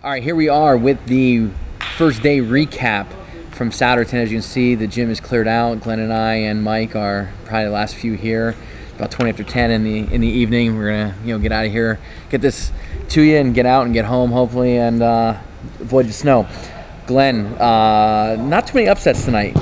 All right, here we are with the first day recap from Souderton. As you can see, the gym is cleared out. Glenn and I and Mike are probably the last few here. About 20 after 10 in the evening. We're gonna get out of here, get this to you, and get out and get home hopefully, and avoid the snow. Glenn, not too many upsets tonight.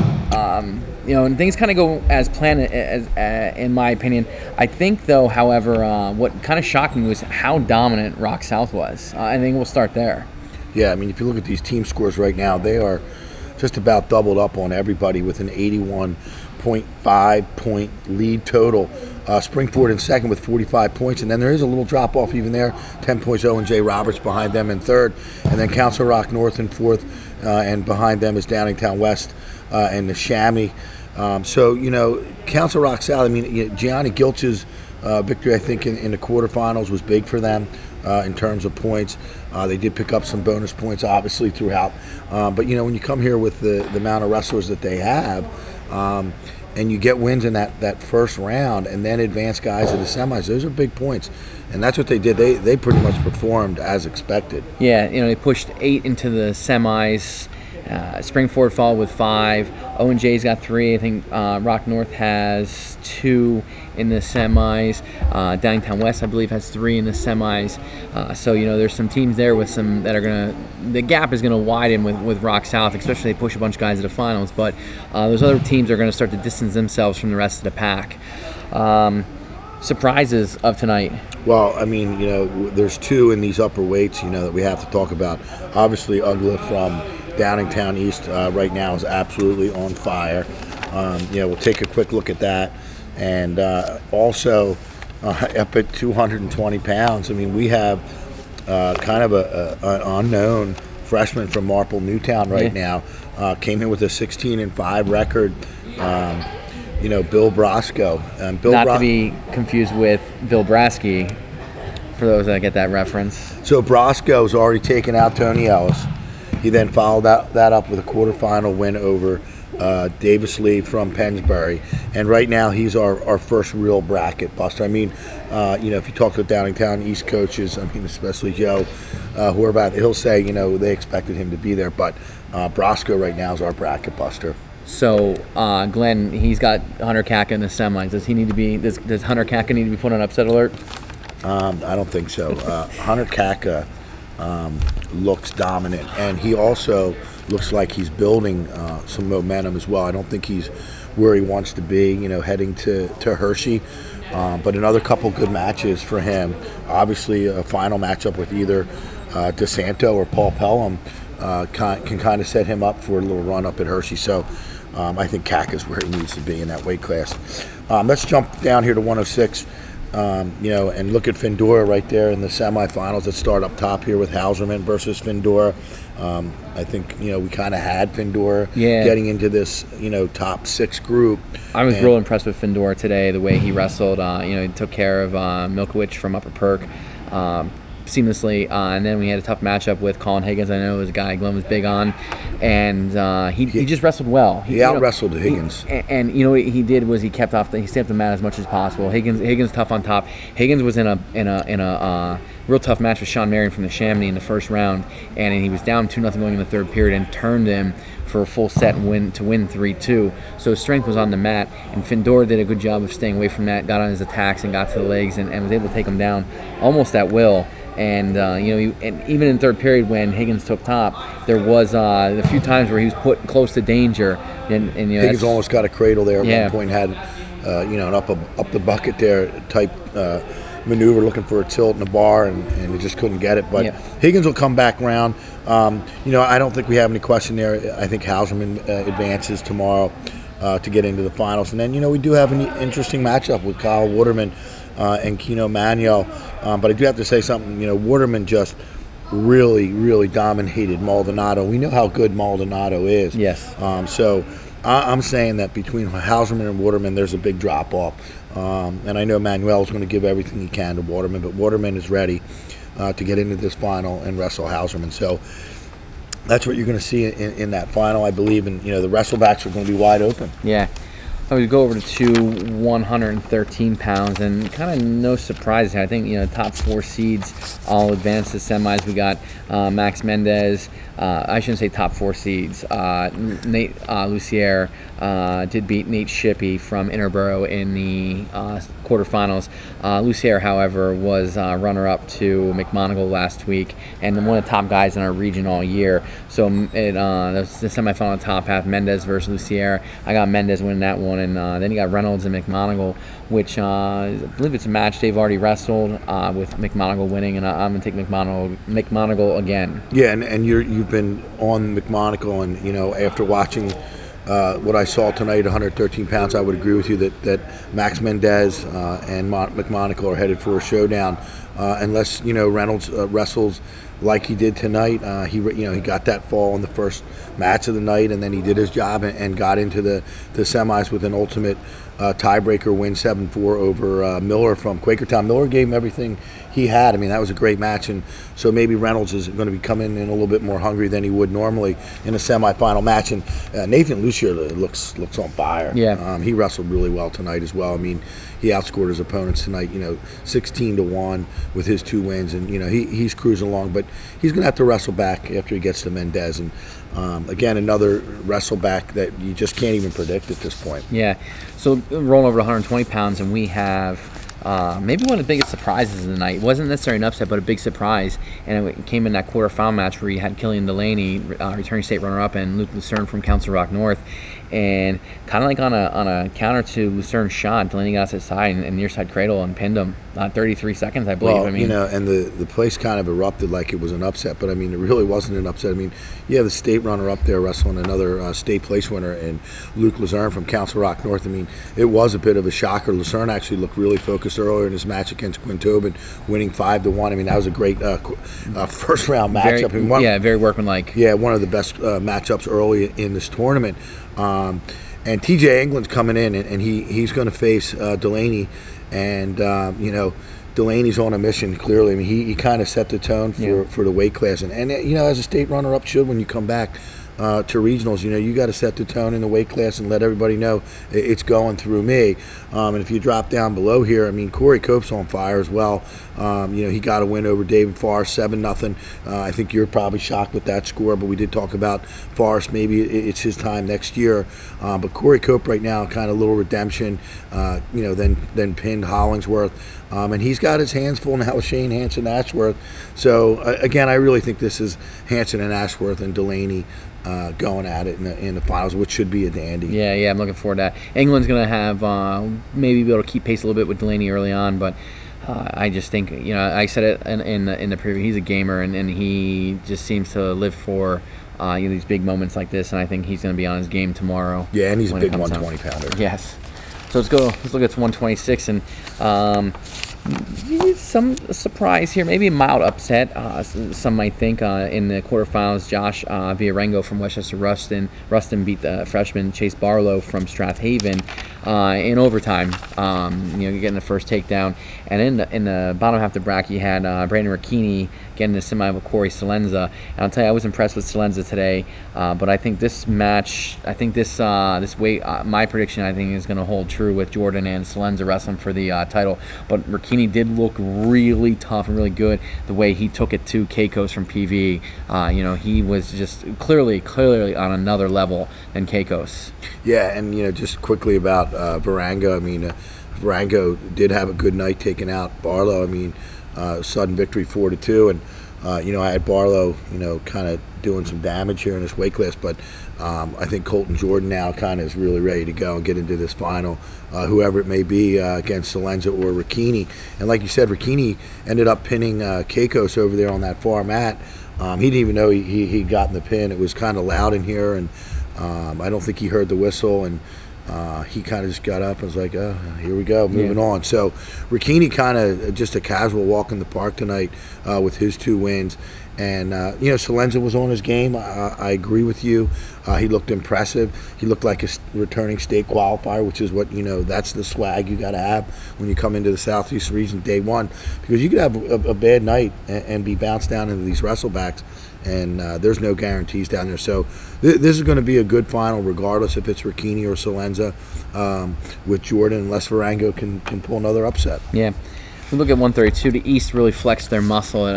And things kind of go as planned, in my opinion. I think, though, however, what kind of shocked me was how dominant Rock South was. I think we'll start there. Yeah, I mean, if you look at these team scores right now, they are just about doubled up on everybody with an 81.5 point lead total. Springford in second with 45 points, and then there is a little drop off even there. 10 points J. Roberts behind them in third, and then Council Rock North in fourth, and behind them is Downingtown West and the Chamois. Council Rock South, I mean, Gianni Gilch's victory, I think, in the quarterfinals was big for them in terms of points. They did pick up some bonus points, obviously, throughout. But when you come here with the amount of wrestlers that they have, and you get wins in that first round and then advance guys to the semis, those are big points. And that's what they did. They pretty much performed as expected. Yeah, they pushed 8 into the semis. Springford followed with 5. O&J's got 3. I think Rock North has 2 in the semis. Downingtown West, I believe, has 3 in the semis. So there's some teams there with some that are the gap is gonna widen with Rock South, especially if they push a bunch of guys to the finals. But those other teams are gonna start to distance themselves from the rest of the pack. Surprises of tonight. Well, I mean, there's 2 in these upper weights, that we have to talk about. Obviously, Ugla from Downingtown East right now is absolutely on fire. We'll take a quick look at that. And also up at 220 pounds, I mean, we have kind of an unknown freshman from Marple Newtown right now. Came in with a 16-5 record. Bill Brasco. Not to be confused with Bill Brasky, for those that get that reference. So Brasco's already taken out Tony Ellis. He then followed that up with a quarterfinal win over Davis Lee from Pennsbury. And right now he's our first real bracket buster. I mean, if you talk to Downingtown East coaches, I mean, especially Joe, he'll say, they expected him to be there. But Brasco right now is our bracket buster. So, Glenn, he's got Hunter Kaka in the semis. Does he need to be? Does Hunter Kaka need to be put on upset alert? I don't think so. Hunter Kaka looks dominant, and he also looks like he's building some momentum as well. I don't think he's where he wants to be, heading to Hershey. But another couple good matches for him. Obviously, a final matchup with either DeSanto or Paul Pelham can kind of set him up for a little run up at Hershey. So I think Kaka's where he needs to be in that weight class. Let's jump down here to 106. And look at Findora right there in the semifinals that start up top here with Hauserman versus Findora. I think, we kind of had Findora getting into this, top 6 group. I was real impressed with Findora today, the way he wrestled. He took care of Milkowicz from Upper Perk seamlessly, and then we had a tough matchup with Colin Higgins. I know it was a guy Glenn was big on, and he just wrestled well. He out-wrestled Higgins. And what he did was he kept off he stamped the mat as much as possible. Higgins tough on top. Higgins was in a real tough match with Sean Marion from the Chamois in the first round, and he was down 2-0 going in the third period and turned him for a full set and win 3-2. So his strength was on the mat, and Findora did a good job of staying away from that, got on his attacks and got to the legs and was able to take him down almost at will. And and even in third period when Higgins took top, there was a few times where he was put close to danger. And Higgins almost got a cradle there at one point. Had an up the bucket there type maneuver, looking for a tilt in the bar, and he just couldn't get it. But Higgins will come back around. I don't think we have any question there. I think Hauserman advances tomorrow to get into the finals, and then we do have an interesting matchup with Kyle Waterman and Keno Manuel. But I do have to say something. Waterman just really, really dominated Maldonado. We know how good Maldonado is. Yes. So I'm saying that between Hauserman and Waterman, there's a big drop off. And I know Manuel is going to give everything he can to Waterman, but Waterman is ready to get into this final and wrestle Hauserman. So that's what you're going to see in that final, I believe. And the wrestlebacks are going to be wide open. Yeah. I would go over to two 113 pounds, and kind of no surprise here. I think top 4 seeds all advance to semis. We got Max Mendez. I shouldn't say top 4 seeds. Nate Lucier did beat Nate Shippey from Interborough in the quarterfinals. Lucier, however, was runner-up to McMonagle last week, and one of the top guys in our region all year. So the semifinal top half, Mendez versus Lucier. I got Mendez winning that one, and then you got Reynolds and McMonagle, which I believe it's a match they've already wrestled with McMonagle winning, and I'm gonna take McMonagle again. Yeah, and you've been on McMonagle, and after watching what I saw tonight, 113 pounds, I would agree with you that Max Mendez and McMonagle are headed for a showdown, unless Reynolds wrestles like he did tonight. He got that fall in the first match of the night, and then he did his job and got into the semis with an ultimate tiebreaker win, 7-4 over Miller from Quakertown. Miller gave him everything he had. I mean, that was a great match, and so maybe Reynolds is going to be coming in a little bit more hungry than he would normally in a semifinal match. And Nathan Lucier looks on fire. Yeah, he wrestled really well tonight as well. I mean, he outscored his opponents tonight, 16-1 with his 2 wins, and he's cruising along. But he's going to have to wrestle back after he gets to Mendez, and again, another wrestle back that you just can't even predict at this point. Yeah. So rolling over to 120 pounds, and we have maybe one of the biggest surprises of the night. It wasn't necessarily an upset, but a big surprise, and it came in that quarterfinal match where you had Killian Delaney, returning state runner-up, and Luke Lucerne from Council Rock North. And kind of like on a counter to Lucerne's shot, Delaney got his side and near side cradle and pinned him. 33 seconds, I believe. Well, I mean, and the place kind of erupted like it was an upset, but I mean, it really wasn't an upset. I mean, you have the state runner up there wrestling another state place winner, and Luke Lucerne from Council Rock North. I mean, it was a bit of a shocker. Lucerne actually looked really focused earlier in his match against Quinn Tobin, winning 5-1. I mean, that was a great first round matchup. Very workmanlike. Yeah, one of the best matchups early in this tournament. And TJ England's coming in, and he's going to face Delaney, and Delaney's on a mission. Clearly, I mean, he kind of set the tone for the weight class, and as a state runner-up should when you come back to regionals, you got to set the tone in the weight class and let everybody know it's going through me. And if you drop down below here, I mean, Corey Cope's on fire as well. He got a win over David Forrest, 7-0. I think you're probably shocked with that score, but we did talk about Forrest. Maybe it's his time next year. But Corey Cope right now, kind of little redemption. Then pinned Hollingsworth. And he's got his hands full now with Shane Hansen Ashworth. So again, I really think this is Hansen and Ashworth and Delaney going at it in the finals, which should be a dandy. Yeah, I'm looking forward to that. England's going to have maybe be able to keep pace a little bit with Delaney early on, but I just think, I said it in the preview, he's a gamer, and he just seems to live for these big moments like this, and I think he's going to be on his game tomorrow. Yeah, and he's a big 120-pounder. Yes. So let's look at 126, and some surprise here, maybe a mild upset. Some might think in the quarterfinals, Josh Villarengo from Westchester Ruston beat the freshman Chase Barlow from Strathaven in overtime. Getting the first takedown, and in the bottom half of the bracket, you had Brandon Ricchini getting the semi with Corey Salenza. And I'll tell you, I was impressed with Salenza today, but I think this match, this weight, my prediction, I think, is going to hold true with Jordan and Salenza wrestling for the title. But Ricchini did look really tough and really good the way he took it to Keikos from PV. He was just clearly on another level than Keikos. Yeah, and just quickly about Villarengo. I mean, Villarengo did have a good night taking out Barlow. I mean, sudden victory 4-2, and I had Barlow kind of doing some damage here in this weight class, but I think Colton Jordan now kind of is really ready to go and get into this final, whoever it may be, against Salenza or Ricchini. And like you said, Ricchini ended up pinning Keikos over there on that far mat. He didn't even know he'd gotten the pin. It was kind of loud in here, and I don't think he heard the whistle, and he kind of just got up and was like, oh, here we go, moving on. So Ricchini kind of just a casual walk in the park tonight with his 2 wins. And Salenza was on his game. I agree with you. He looked impressive. He looked like a returning state qualifier, which is what that's the swag you got to have when you come into the Southeast region day one, because you could have a bad night and be bounced down into these wrestlebacks, and there's no guarantees down there. So this is going to be a good final, regardless if it's Ricchini or Salenza, with Jordan, unless Varango can pull another upset. Yeah. We look at 132. The East really flexed their muscle.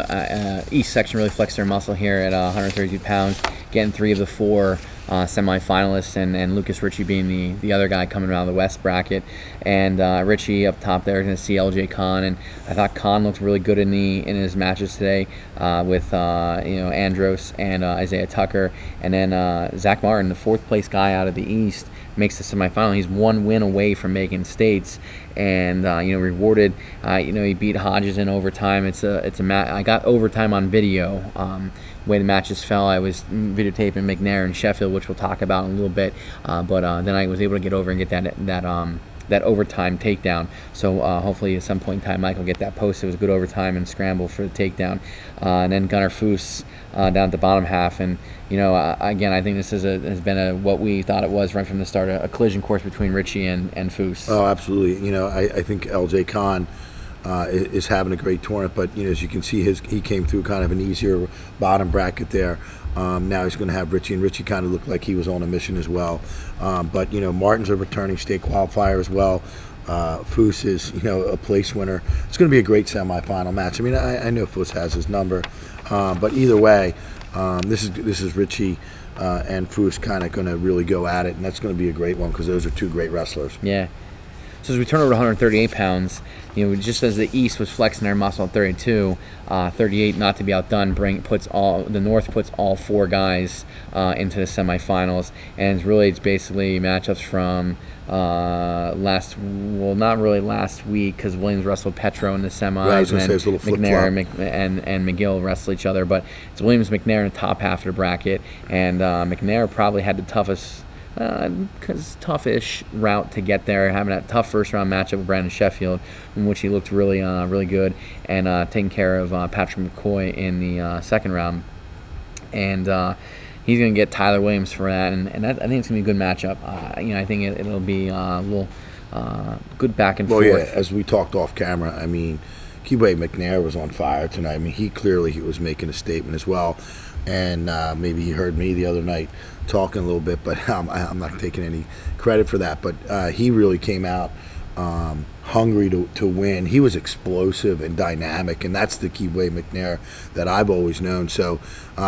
East section really flexed their muscle here at 132 pounds, getting 3 of the 4 semifinalists, and Lucas Ritchie being the other guy coming around the West bracket. And Ritchie up top there is going to see LJ Khan, and I thought Khan looked really good in his matches today with Andros and Isaiah Tucker, and then Zach Martin, the 4th place guy out of the East, makes the semifinal. He's 1 win away from making states, and rewarded. He beat Hodges in overtime. It's a match. I got overtime on video. Way the matches fell, I was videotaping McNair and Sheffield, which we'll talk about in a little bit. But then I was able to get over and get that overtime takedown. So hopefully at some point in time Mike will get that posted. It was a good overtime and scramble for the takedown. And then Gunnar Foose down at the bottom half. And again, I think this has been what we thought it was right from the start, a collision course between Ritchie and Foose. Oh, absolutely. I think LJ Khan is having a great tournament, but as you can see, he came through kind of an easier bottom bracket there. Now he's going to have Ritchie, and Ritchie kind of looked like he was on a mission as well. But Martin's a returning state qualifier as well. Foose is a place winner. It's going to be a great semifinal match. I mean, I know Foose has his number, but either way, this is Ritchie and Foose kind of going to really go at it, and that's going to be a great one because those are 2 great wrestlers. Yeah. So as we turn over to 138 pounds, just as the East was flexing their muscle at 32, 38 not to be outdone the North puts all 4 guys into the semifinals, and it's basically matchups from not really last week, because Williams wrestled Petro in the semis, and McNair and McGill wrestle each other, but it's Williams McNair in the top half of the bracket, and McNair probably had the toughish route to get there, having that tough first round matchup with Brandon Sheffield, in which he looked really good, and taking care of Patrick McCoy in the second round, and he's going to get Tyler Williams for that, and I think it's going to be a good matchup. I think it'll be a little good back and forth. Well, yeah, as we talked off camera, I mean, Keyway McNair was on fire tonight. I mean, he was making a statement as well, and maybe he heard me the other night talking a little bit, but I'm not taking any credit for that. But he really came out hungry to win. He was explosive and dynamic, and that's the Keyway McNair that I've always known. So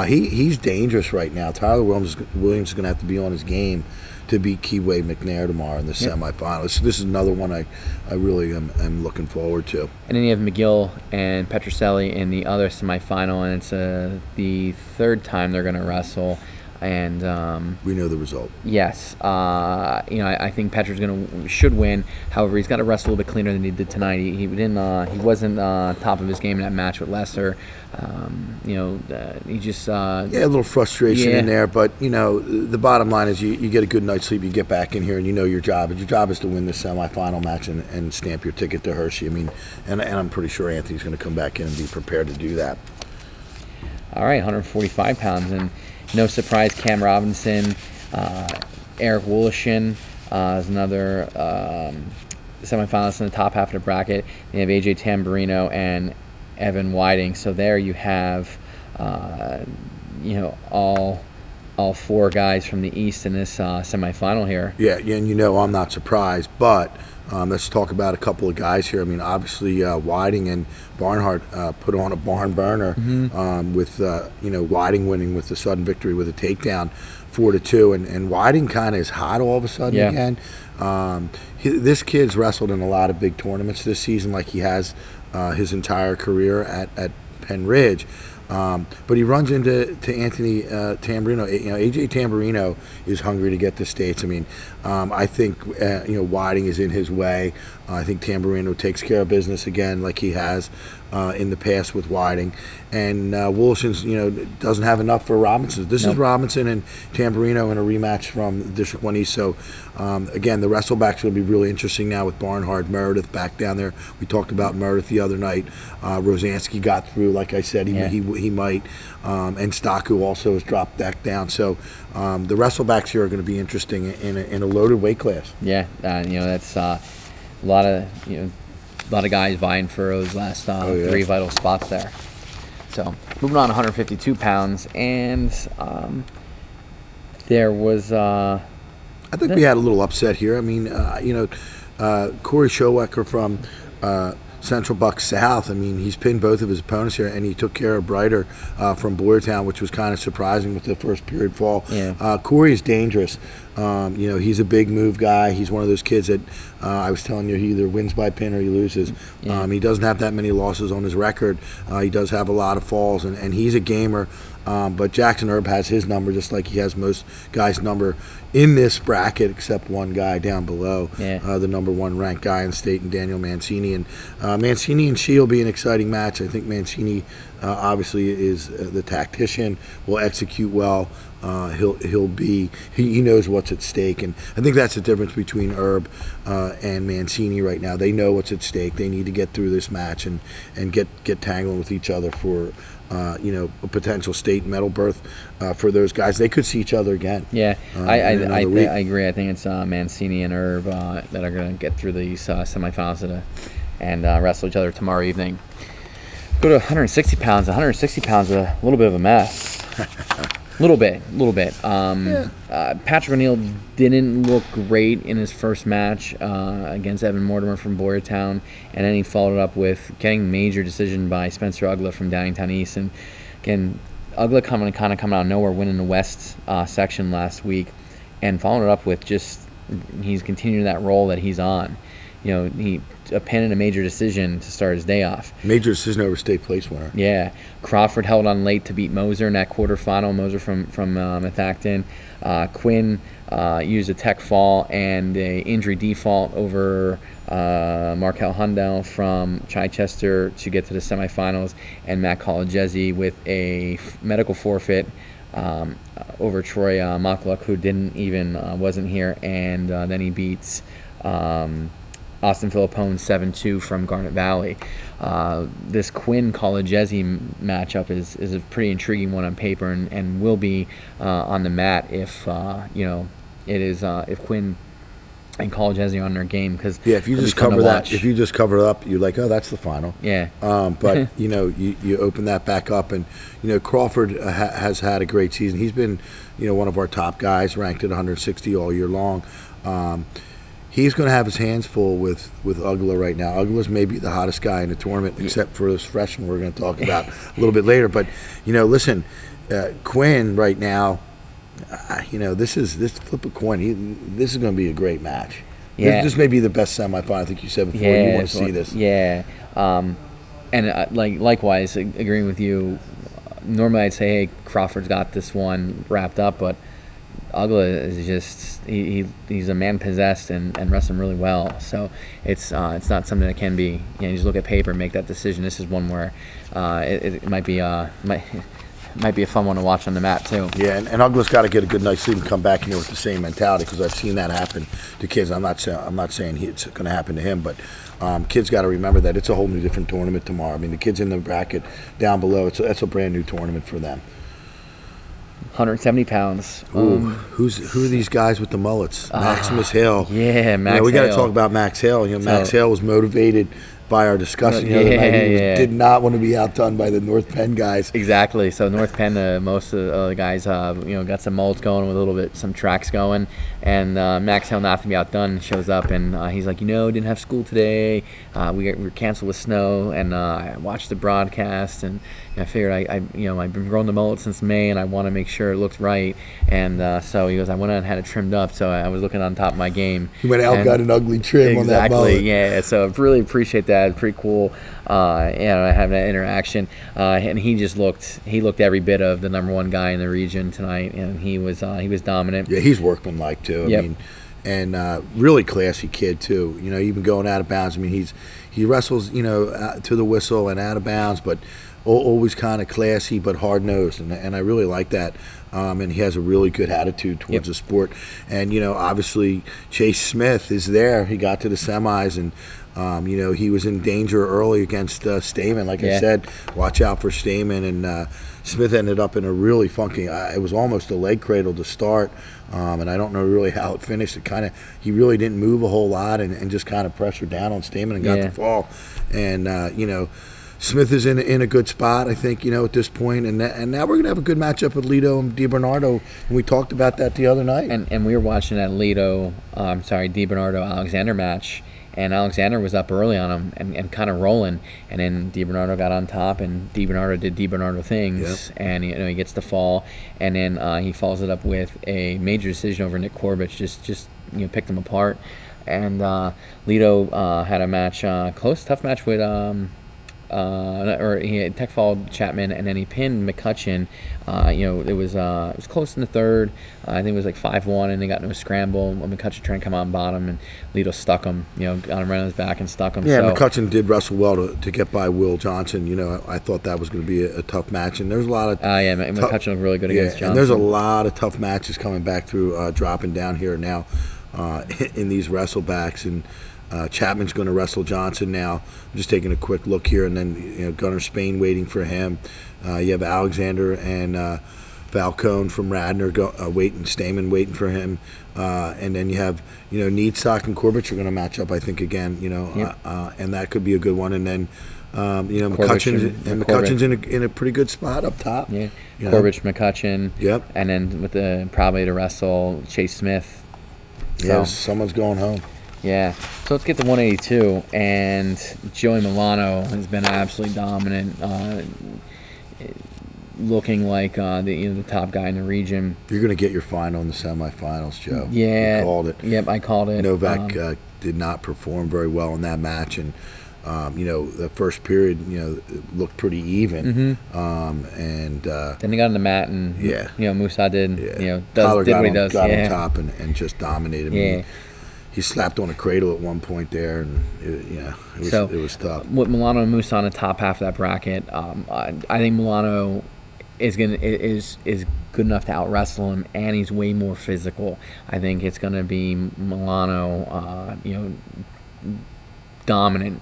he's dangerous right now. Tyler Williams is going to have to be on his game to beat Keyway McNair tomorrow in the semifinals. So this is another one I really am looking forward to. And then you have McGill and Petroselli in the other semifinal, and it's the 3rd time they're going to wrestle. And we know the result. Yes, I think Petro's should win. However, he's got to wrestle a little bit cleaner than he did tonight. He wasn't top of his game in that match with Lesser. He just a little frustration in there. But the bottom line is you get a good night's sleep, you get back in here, and your job. Your job is to win this semifinal match and stamp your ticket to Hershey. I mean, and I'm pretty sure Anthony's going to come back in and be prepared to do that. All right, 145 pounds, and no surprise, Cam Robinson, Eric Woolshin is another semifinalist in the top half of the bracket. You have AJ Tamburino and Evan Whiting. So there you have, all 4 guys from the East in this semifinal here. Yeah, and I'm not surprised, but let's talk about a couple of guys here. I mean, obviously, Whiting and Barnhart put on a barn burner with Whiting winning with the sudden victory with a takedown, 4-2, and Whiting kind of is hot all of a sudden again. This kid's wrestled in a lot of big tournaments this season, like he has his entire career at Penn Ridge. But he runs into Anthony Tamburino. AJ Tamburino is hungry to get to states. I mean, I think Whiting is in his way. I think Tamburino takes care of business again, like he has in the past with Whiting. And Wilson's, doesn't have enough for Robinson. This is Robinson and Tamburino in a rematch from District 1 East. So, again, the wrestlebacks will be really interesting now with Barnhart, Meredith back down there. We talked about Meredith the other night. Rosansky got through, like I said, he might. And Staku also has dropped back down. So the wrestlebacks here are going to be interesting in a loaded weight class. Yeah, that's a lot of guys vying for those last 3 vital spots there. So moving on, 152 pounds, and there was. I think we had a little upset here. I mean, Corey Schowecker from Central Buck South. I mean, he's pinned both of his opponents here, and he took care of Brighter from Boyertown, which was kind of surprising with the first period fall. Yeah. Corey is dangerous. He's a big move guy. He's one of those kids that I was telling you, he either wins by pin or he loses. Yeah. He doesn't have that many losses on his record. He does have a lot of falls, and he's a gamer. But Jackson Herb has his number, just like he has most guys' number in this bracket, except one guy down below, the number 1 ranked guy in the state, and Daniel Mancini. And Mancini and Shea will be an exciting match. I think Mancini obviously is the tactician, will execute well. He knows what's at stake, and I think that's the difference between Herb and Mancini right now. They know what's at stake. They need to get through this match and get tangled with each other for a potential state medal berth for those guys. They could see each other again. Yeah, I agree. I think it's Mancini and Herb that are going to get through these semifinals and wrestle each other tomorrow evening. Go to 160 pounds. 160 pounds is a little bit of a mess. Little bit. Patrick O'Neill didn't look great in his first match against Evan Mortimer from Boyertown, and then he followed it up with getting major decision by Spencer Ugla from Downingtown East. And again, Ugla coming out of nowhere, winning the West section last week, and following it up with he's continuing that role that he's on. He a pin and a major decision to start his day off. Major decision over state place winner. Yeah. Crawford held on late to beat Moser in that quarterfinal. Moser from Methacton. Quinn used a tech fall and a injury default over Markel Hundell from Chichester to get to the semifinals, and Matt Collegesi with a medical forfeit over Troy Mockluck, who wasn't here, and then he beats Austin Philippone 7-2 from Garnet Valley. This Quinn Collegesi matchup is a pretty intriguing one on paper, and will be on the mat if if Quinn and Collegesi are on their game. Because if you just cover it up, you're like, oh, that's the final. Yeah. But you open that back up, and Crawford has had a great season. He's been one of our top guys, ranked at 160 all year long. He's going to have his hands full with Ugla right now. Ugla's maybe the hottest guy in the tournament, except for this freshman we're going to talk about a little bit later. But listen, Quinn right now, this flip a coin. This is going to be a great match. Yeah. This may be the best semifinal. I think you said before you want to see this. Yeah, and likewise, agreeing with you. Normally, I'd say, hey, Crawford's got this one wrapped up, but Ugla is just he's a man possessed and wrestling really well. So it's not something that can be you just look at paper and make that decision. This is one where it might be might be a fun one to watch on the mat too. Yeah, and Ugla's got to get a good night's sleep and come back here with the same mentality, because I've seen that happen to kids. I'm not saying it's going to happen to him, but kids got to remember that it's a whole new different tournament tomorrow. I mean, the kids in the bracket down below, that's a brand new tournament for them. 170 pounds. Who are these guys with the mullets? Maximus Hale. Yeah, Max. We got to talk about Max Hale. Max Hale was motivated by our discussion the other night. He did not want to be outdone by the North Penn guys. Exactly. So North Penn, most of the guys, got some mullets going with a little bit, some tracks going, and Max Hale, not to be outdone, shows up, and he's like, didn't have school today. We were canceled with snow, and I watched the broadcast, and I figured I've been growing the mullet since May, and I want to make sure it looked right. And so he goes, I went out and had it trimmed up, so I was looking on top of my game. He went out and got an ugly trim on that mullet. Exactly, yeah. So I really appreciate that. Pretty cool, having that interaction. And he looked every bit of the #1 guy in the region tonight, and he was dominant. Yeah, he's workmanlike too. Yep. I mean, and really classy kid too. You know, even going out of bounds. I mean, he wrestles, you know, to the whistle and out of bounds, but always kind of classy but hard nosed, and I really like that. And he has a really good attitude towards the sport. And you know, obviously Chase Smith is there. He got to the semis, and you know, he was in danger early against Stamen. Like I said, watch out for Stamen. And Smith ended up in a really funky. It was almost a leg cradle to start, and I don't know really how it finished. It kind of, he really didn't move a whole lot, and just kind of pressured down on Stamen and got the fall. And you know, Smith is in a good spot, I think, you know, at this point. And now we're going to have a good matchup with Lido and DiBernardo. And we talked about that the other night. And we were watching that DiBernardo-Alexander match. And Alexander was up early on him and kind of rolling. And then DiBernardo got on top, and DiBernardo did DiBernardo things. And, you know, he gets the fall. And then he follows it up with a major decision over Nick Corbett. Just you know, picked him apart. And Lido had a match, tough match with... or he had tech followed Chapman, and then he pinned McCutcheon. You know, it was close in the third. I think it was like 5-1, and they got into a scramble. McCutcheon trying to come on bottom, and Lido stuck him. You know, got him right on his back and stuck him. Yeah, so, McCutcheon did wrestle well to get by Will Johnson. You know, I thought that was going to be a tough match, and there's a lot of McCutcheon looked really good against Johnson. And there's a lot of tough matches coming back through, dropping down here now in these wrestlebacks. And Chapman's going to wrestle Johnson now. I'm just taking a quick look here, and then, you know, Gunnar Spain waiting for him. You have Alexander and Falcone from Radnor waiting, Stamen waiting for him, and then you have, you know, Needstock and Corbett are going to match up, I think, again. You know, and that could be a good one. And then you know, McCutcheon's in a pretty good spot up top. Yeah, Corbett, McCutcheon. Yep. And then with probably to wrestle Chase Smith. So. Yeah, someone's going home. Yeah, so let's get to 182, and Joey Milano has been absolutely dominant, looking like the top guy in the region. You're going to get your final in the semifinals, Joe. Yeah, you called it. Yep, I called it. Novak did not perform very well in that match, and you know, the first period, you know, looked pretty even. And then they got on the mat, and you know, Musa did you know did what he does. Got on top and just dominated. Yeah. He slapped on a cradle at one point there, and it was tough. With Milano and Musa on the top half of that bracket, I think Milano is good enough to out wrestle him, and he's way more physical. I think it's going to be Milano, you know, dominant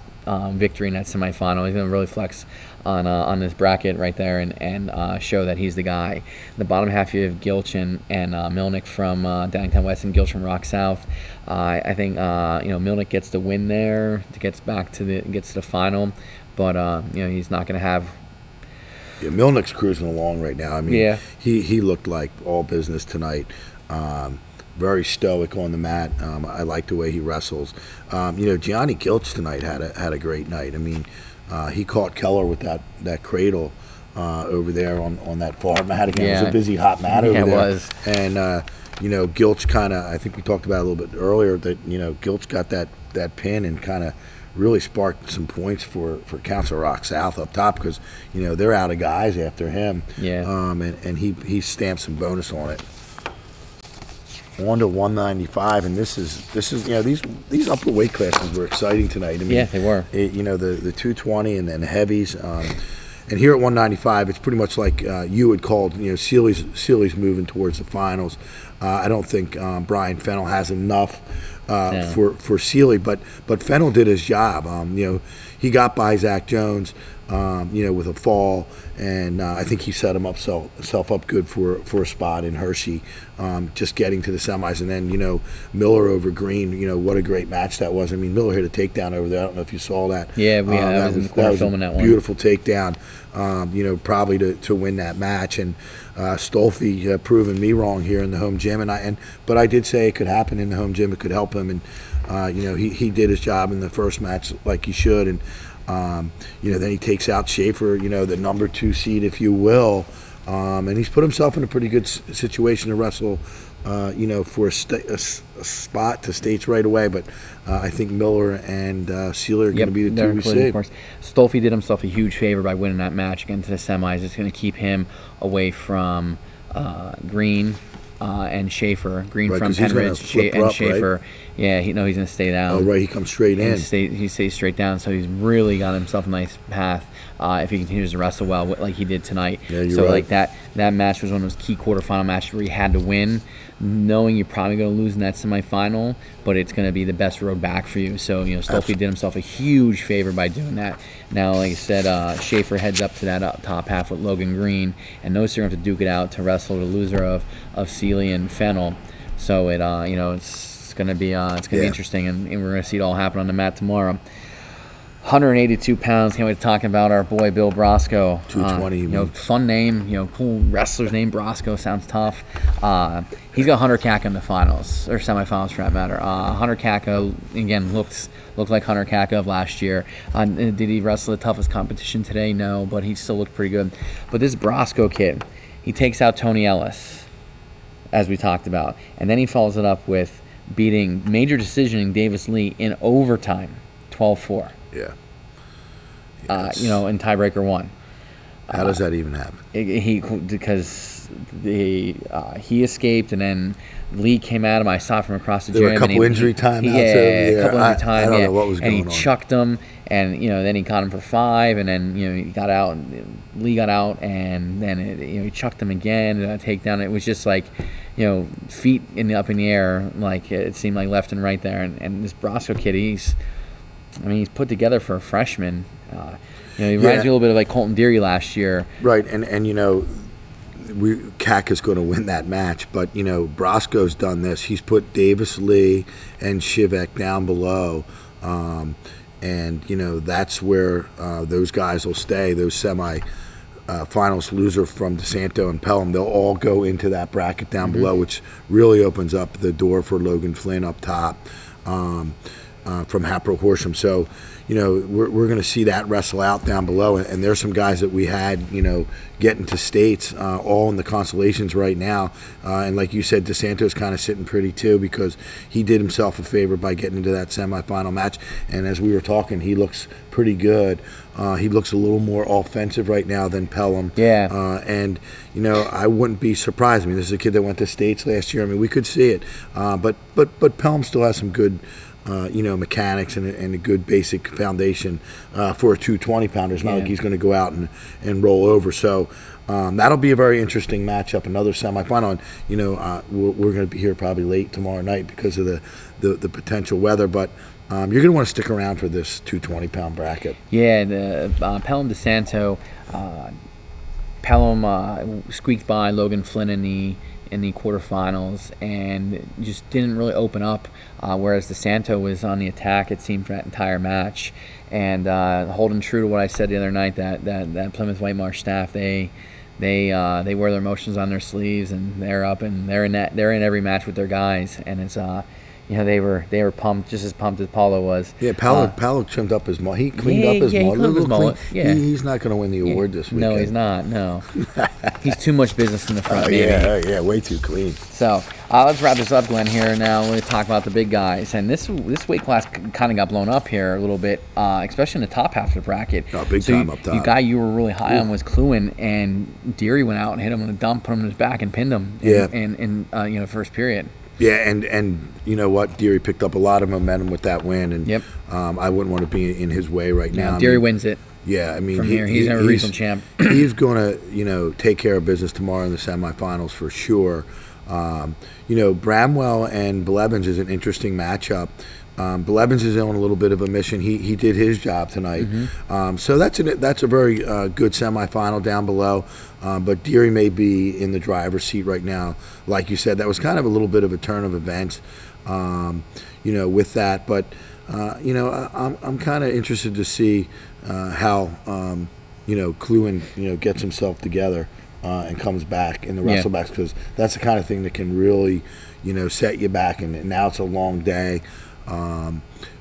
victory in that semifinal. He's going to really flex on this bracket right there and show that he's the guy. The bottom half, you have Gilch and Milnick from Downingtown West and Gilch from Rock South. I think you know, Milnick gets the win there, gets to the final, but you know, he's not going to have. Yeah, Milnick's cruising along right now. I mean, he looked like all business tonight. Very stoic on the mat. I like the way he wrestles. You know, Gianni Gilch tonight had a great night. I mean, he caught Keller with that cradle over there on that far mat again. It was a busy hot mat over there. It was. And you know, Gilch kind of, I think we talked about it a little bit earlier, that, you know, Gilch got that pin and kind of really sparked some points for Council Rock South up top, because, you know, they're out of guys after him. Yeah. And he stamped some bonus on it. On to 195, and this is you know, these upper weight classes were exciting tonight. I mean, yeah, they were. You know, the 220 and then the heavies. And here at 195, it's pretty much like you had called, you know, Sealy's moving towards the finals. I don't think Brian Fennell has enough for Sealy, but Fennell did his job. You know, he got by Zach Jones, you know, with a fall, and I think he set himself up good for a spot in Hershey, just getting to the semis. And then, you know, Miller over Green, you know, what a great match that was. I mean, Miller hit a takedown over there. I don't know if you saw that. Yeah, I was in the corner filming that one. Beautiful takedown, you know, probably to win that match. And Stolfi proving me wrong here in the home gym, but I did say it could happen in the home gym. It could help him, and you know, he did his job in the first match like he should. And you know, then he takes out Schaefer, you know, the number 2 seed, if you will, and he's put himself in a pretty good situation to wrestle, you know, for a spot to states right away. But I think Miller and Sealer are going to be the 2 we see. Stolfi did himself a huge favor by winning that match, getting to the semis. It's going to keep him away from Green and Schaefer. Green Right, from 'cause he's gonna Penridge flip and up, Schaefer. right? Yeah, he's going to stay down. Oh, right, he comes straight in. He stays straight down, so he's really got himself a nice path if he continues to wrestle well like he did tonight. Yeah, you're so right. like that match was one of those key quarterfinal matches where you had to win, knowing you're probably going to lose in that semifinal, but it's going to be the best road back for you. So Stolfi did himself a huge favor by doing that. Now, like I said, Schaefer heads up to that top half with Logan Green, and those two are going to have to duke it out to wrestle the loser of Seeley and Fennel. So it's going to be be interesting, and we're going to see it all happen on the mat tomorrow. 182 pounds. Can't wait to talk about our boy Bill Brosco. 220. Fun name. Cool wrestler's name. Brosco sounds tough. He's got Hunter Kaka in the finals or semifinals for that matter. Hunter Kaka again looked like Hunter Kaka of last year. Did he wrestle the toughest competition today? No, but he still looked pretty good. But this Brosco kid, he takes out Tony Ellis, as we talked about, and then he follows it up with beating major decisioning Davis Lee in overtime, 12-4. Yeah. In tiebreaker 1. How does that even happen? Because he escaped, and then Lee came at him. I saw it from across the gym. There were a couple injury timeouts. A couple injury timeouts. I don't know what was going on. And he chucked him, and then he caught him for 5, and then he got out. Lee got out, and then he chucked him again, and a takedown. It was just like feet up in the air, like it seemed like left and right there. And this Brosco kid, he's put together for a freshman. He reminds me a little bit of like Colton Deary last year. Right, and Kaka's going to win that match, but Brosco's done this. He's put Davis Lee and Shivek down below, and that's where those guys will stay. Those finals loser from DeSanto and Pelham, they'll all go into that bracket down below, which really opens up the door for Logan Flynn up top. From Hapro Horsham. So, we're going to see that wrestle out down below. And there's some guys that we had, getting to states, all in the consolations right now. And like you said, DeSanto's kind of sitting pretty too, because he did himself a favor by getting into that semifinal match. And as we were talking, he looks pretty good. He looks a little more offensive right now than Pelham. Yeah. And I wouldn't be surprised. This is a kid that went to states last year. We could see it. But Pelham still has some good mechanics and a good basic foundation for a 220-pounder. It's not like he's going to go out and roll over. So that'll be a very interesting matchup, another semifinal. And, we're going to be here probably late tomorrow night because of the potential weather. But you're going to want to stick around for this 220-pound bracket. Yeah, the Pelham DeSanto. Pelham squeaked by Logan Flynn in the quarterfinals and just didn't really open up, whereas DeSanto was on the attack, it seemed, for that entire match. And holding true to what I said the other night, that Plymouth White Marsh staff, they wear their emotions on their sleeves, and they're up and they're in every match with their guys, and it's they were pumped, just as pumped as Paulo was. Yeah, Paulo trimmed up his mullet. He cleaned up his mullet. He cleaned his mullet. Yeah. He's not going to win the award this weekend. No, he's not. No, he's too much business in the front. Yeah, way too clean. So let's wrap this up, Glenn. Here now, we're going to talk about the big guys, and this weight class kind of got blown up here a little bit, especially in the top half of the bracket. Oh, big time up top. The guy you were really high on was Kluin, and Deary went out and hit him in a dump, put him in his back, and pinned him. In first period. Yeah, and you know what? Deary picked up a lot of momentum with that win, and I wouldn't want to be in his way right now. Deary wins it. Yeah, from here, he's a regional champ. He's going to, take care of business tomorrow in the semifinals for sure. Bramwell and Blevins is an interesting matchup. Blevins is on a little bit of a mission. He did his job tonight. So that's a very good semifinal down below. But Deary may be in the driver's seat right now. Like you said, that was kind of a little bit of a turn of events, with that. But, I'm kind of interested to see how, Kluin, gets himself together and comes back in the wrestlebacks, because that's the kind of thing that can really, set you back. And now it's a long day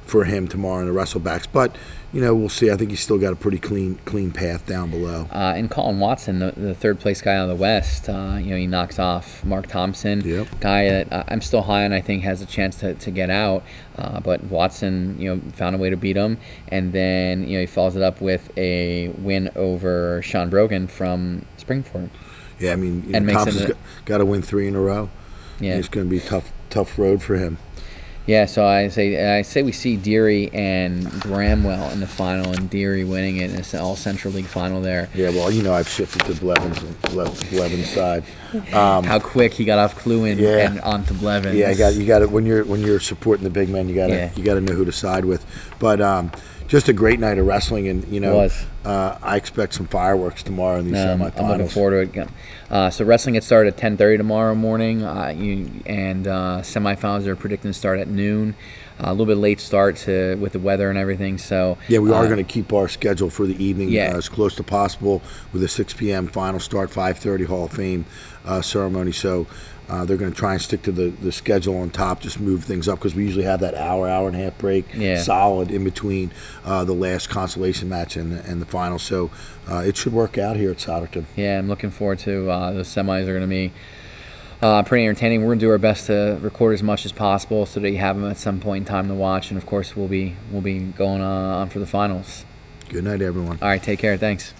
for him tomorrow in the wrestlebacks. But, we'll see. I think he's still got a pretty clean path down below. And Colin Watson, the third place guy out of the West, he knocks off Mark Thompson, guy that I'm still high on. I think has a chance to get out. But Watson, found a way to beat him, and then he follows it up with a win over Sean Brogan from Springford. Yeah, Thompson's got to win 3 in a row. Yeah. It's going to be a tough road for him. Yeah, so I say we see Deary and Bramwell in the final, and Deary winning it. It's an all-Central League final there. Yeah, well, I've shifted to Blevins' side. How quick he got off Kluin and onto Blevins. Yeah, you got it when you're supporting the big men. You got to know who to side with. But just a great night of wrestling, and I expect some fireworks tomorrow in these semifinals. I'm looking forward to it. So wrestling gets started at 10:30 tomorrow morning, and semifinals are predicting to start at noon. A little bit late start with the weather and everything. So yeah, we are going to keep our schedule for the evening as close to possible with a 6 p.m. final start, 5:30 Hall of Fame ceremony. So they're going to try and stick to the schedule on top, just move things up, because we usually have that hour and a half break solid in between the last consolation match and the final. So it should work out here at Souderton. Yeah, I'm looking forward to the semis are going to be pretty entertaining. We're going to do our best to record as much as possible so that you have them at some point in time to watch. And of course, we'll be going on for the finals. Good night, everyone. All right, take care. Thanks.